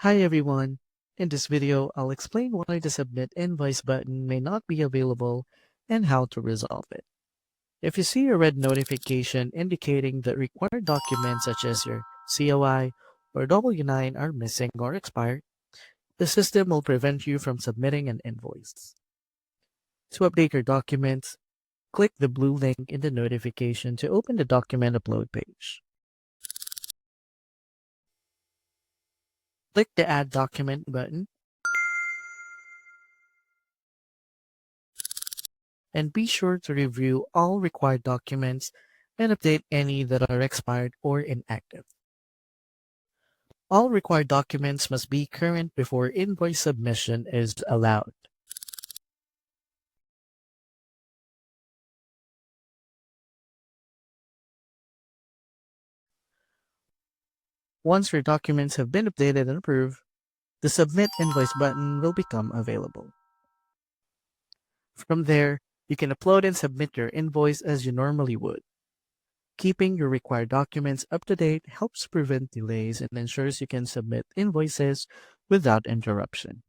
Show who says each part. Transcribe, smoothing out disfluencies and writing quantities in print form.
Speaker 1: Hi everyone. In this video, I'll explain why the Submit Invoice button may not be available and how to resolve it. If you see a red notification indicating that required documents such as your COI or W-9 are missing or expired, the system will prevent you from submitting an invoice. To update your documents, click the blue link in the notification to open the document upload page. Click the Add Document button and be sure to review all required documents and update any that are expired or inactive. All required documents must be current before invoice submission is allowed. Once your documents have been updated and approved, the Submit Invoice button will become available. From there, you can upload and submit your invoice as you normally would. Keeping your required documents up to date helps prevent delays and ensures you can submit invoices without interruption.